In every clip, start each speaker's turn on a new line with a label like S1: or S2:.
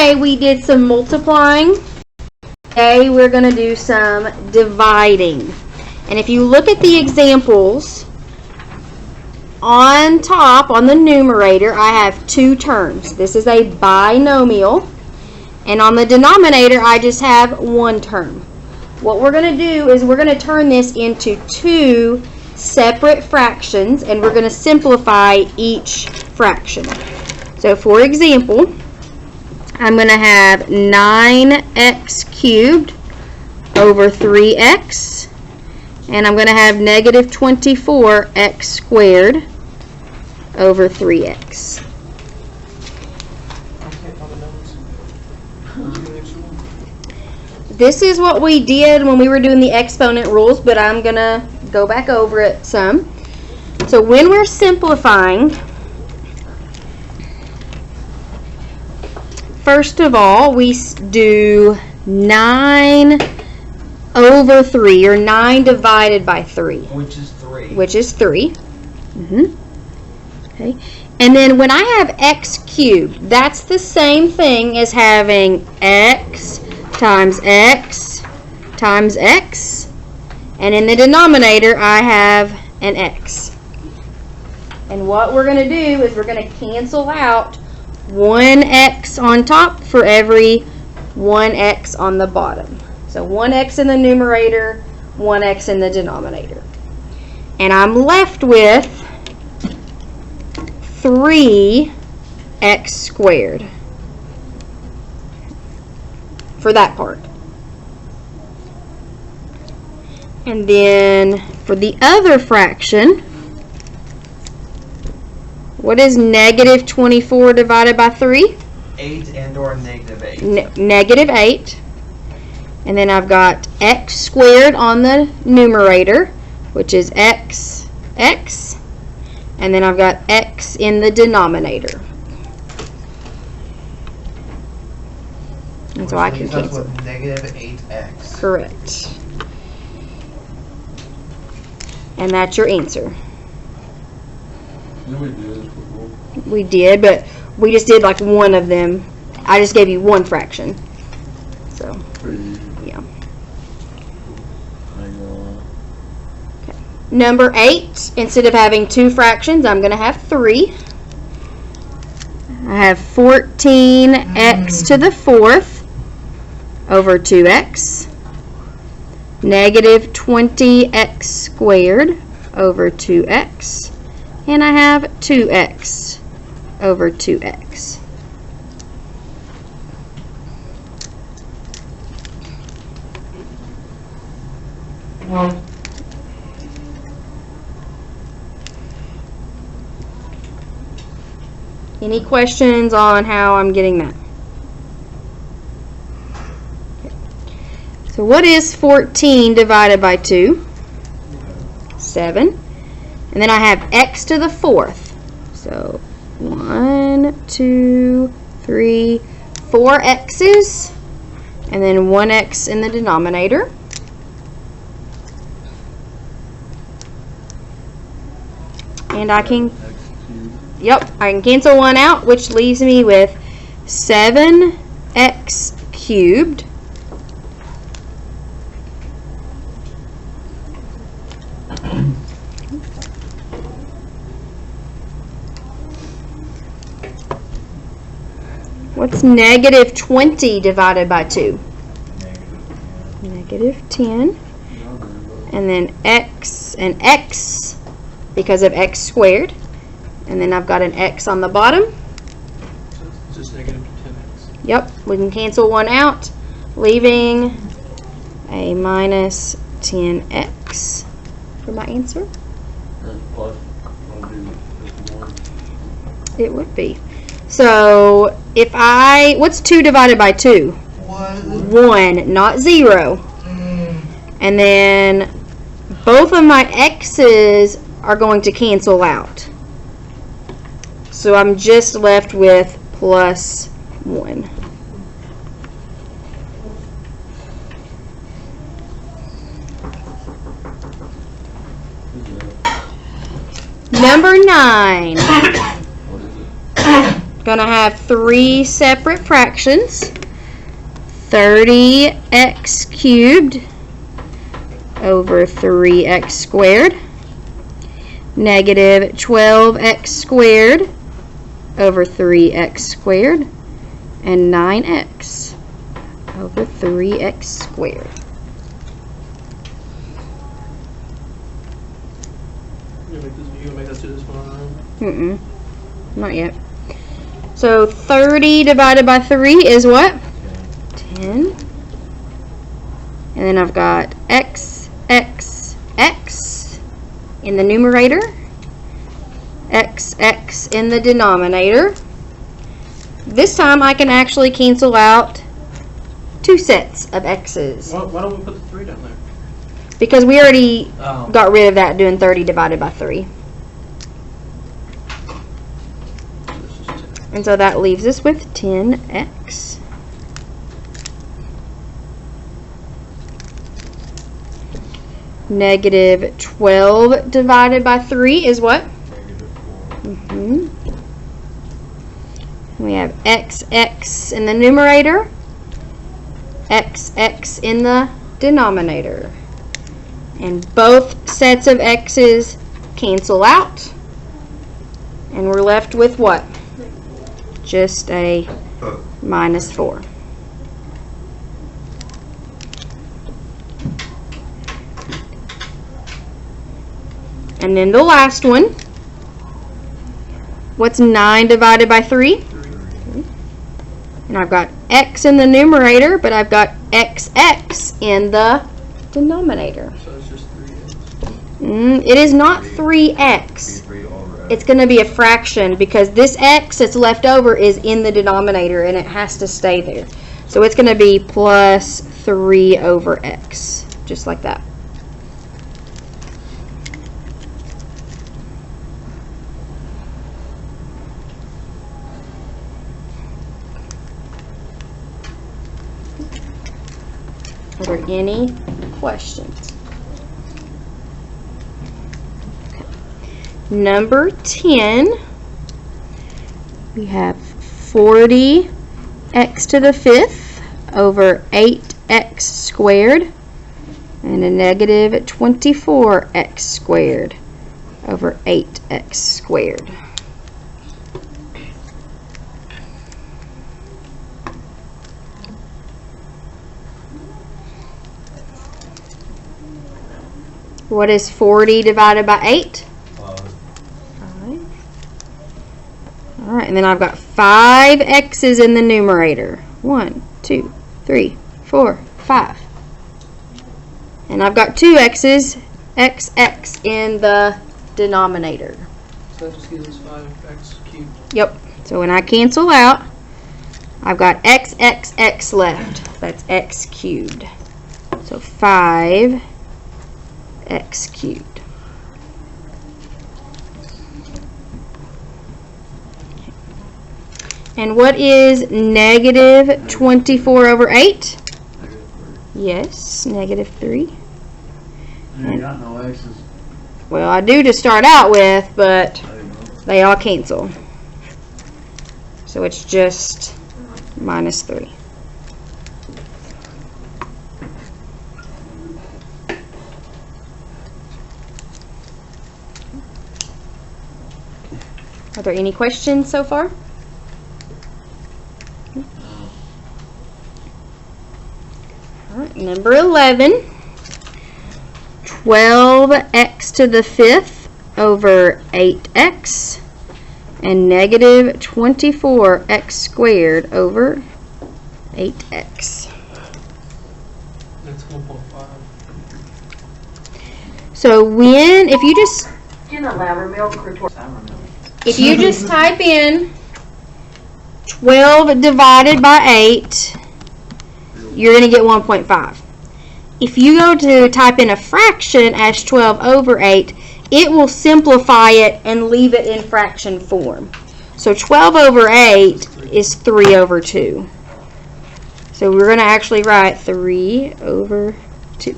S1: yesterday we did some multiplying. Today we're going to do some dividing. And if you look at the examples, on top, on the numerator, I have two terms. This is a binomial. And on the denominator, I just have one term. What we're going to do is we're going to turn this into two separate fractions, and we're going to simplify each fraction. So, for example, I'm going to have 9x cubed over 3x, and I'm going to have negative 24x squared over 3x. This is what we did when we were doing the exponent rules, but I'm going to go back over it some. So when we're simplifying, first of all, we do 9 over 3, or 9 divided by 3.
S2: Which is 3.
S1: Which is 3. Okay. And then when I have x cubed, that's the same thing as having x times x times x. And in the denominator, I have an x. And what we're going to do is we're going to cancel out 1x on top for every 1x on the bottom. So 1x in the numerator, 1x in the denominator. And I'm left with 3x squared for that part. And then for the other fraction, what is negative 24 divided by 3?
S2: 8 and or negative 8.
S1: Negative 8. And then I've got x squared on the numerator, which is x. And then I've got x in the denominator. And so I can cancel.
S2: With negative 8x.
S1: Correct. And that's your answer. We did, but we just did like one of them. I just gave you one fraction. So, yeah. Okay. Number 8, instead of having two fractions, I'm going to have 3. I have 14x to the 4th over 2x. Negative 20x squared over 2x. And I have 2x over 2x. Any questions on how I'm getting that? Okay. So what is 14 divided by 2? 7. And then I have x to the 4th. So 1, 2, 3, 4 x's. And then 1x in the denominator. And I can, I can cancel one out, which leaves me with 7x cubed What's negative 20 divided by 2? Negative 10. And then x and x because of x squared. And then I've got an x on the bottom.
S3: So it's just negative 10x.
S1: Yep, we can cancel one out, leaving a minus 10x for my answer. It would be. So if what's 2 divided by 2? 1, not 0. And then both of my x's are going to cancel out. So I'm just left with plus 1. Number 9. gonna have three separate fractions. 30x cubed over 3x squared. Negative 12x squared over 3x squared. And 9x over 3x squared.
S3: You gonna make us do this one on our own?
S1: Not yet. So 30 divided by 3 is what? 10. And then I've got x, x, x in the numerator. X, x in the denominator. This time I can actually cancel out two sets of x's.
S3: Why don't we put the 3 down there?
S1: Because we already
S2: Oh.
S1: got rid of that doing 30 divided by 3.
S3: This is 10.
S1: And so that leaves us with 10x. Negative 12 divided by 3 is what? We have x, x in the numerator, x, x in the denominator. And both sets of x's cancel out. And we're left with what? Just a minus 4. And then the last one. What's 9 divided by 3? And I've got x in the numerator, but I've got xx in the denominator.
S3: So it's just 3x.
S1: It is not 3x. It's going to be a fraction because this x that's left over is in the denominator and it has to stay there. So it's going to be plus 3 over x, just like that. Are there any questions? Okay. Number 10, we have 40x to the 5th over 8x squared and a negative 24x squared over 8x squared. What is 40 divided by 8? 5. Alright, and then I've got 5 x's in the numerator. 1, 2, 3, 4, 5. And I've got 2 x's, x, x in the denominator.
S3: So that just gives us 5x cubed.
S1: Yep. So when I cancel out, I've got x, x, x left. That's x cubed. So 5 x cubed. And what is negative 24 over 8? Yes, negative 3.
S4: You got no x's.
S1: Well, I do to start out with, but they all cancel. So it's just minus 3. Are there any questions so far? All right, number 11. 12x to the 5th over 8x and negative 24x squared over 8x.
S3: That's 1.5.
S1: So if you just type in 12 divided by 8, you're going to get 1.5. If you go to type in a fraction as 12 over 8, it will simplify it and leave it in fraction form. So 12 over 8 is 3 over 2. So we're going to actually write 3 over 2.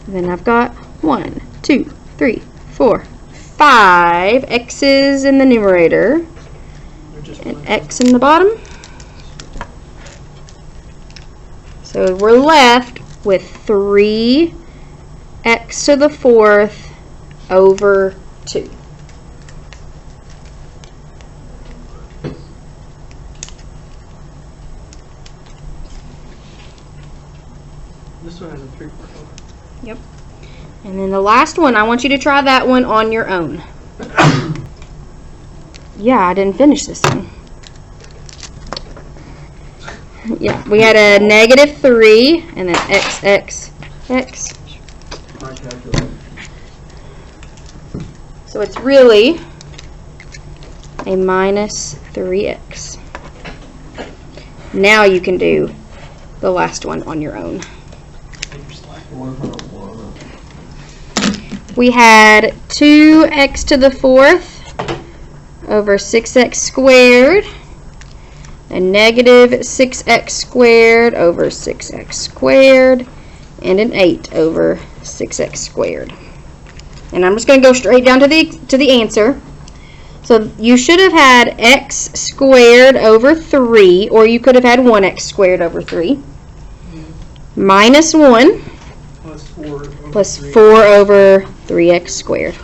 S1: And then I've got 1, 2, 3, 4, 5 x's in the numerator
S3: Or just
S1: and
S3: one.
S1: x in the bottom. So we're left with 3 x to the 4th over 2.
S3: This one has a 3/4.
S1: Yep. And then the last one, I want you to try that one on your own. Yeah, I didn't finish this one. Yeah, we had a -3 and then x, x, x.
S4: My calculator.
S1: So it's really a -3x. Now you can do the last one on your own. We had 2x to the 4th over 6x squared, and -6x squared over 6x squared, and an 8 over 6x squared. And I'm just going to go straight down to the answer. So you should have had x squared over 3, or you could have had 1x squared over 3, -1
S3: Plus 4 over
S1: plus
S3: 3.
S1: 4 over 3x squared.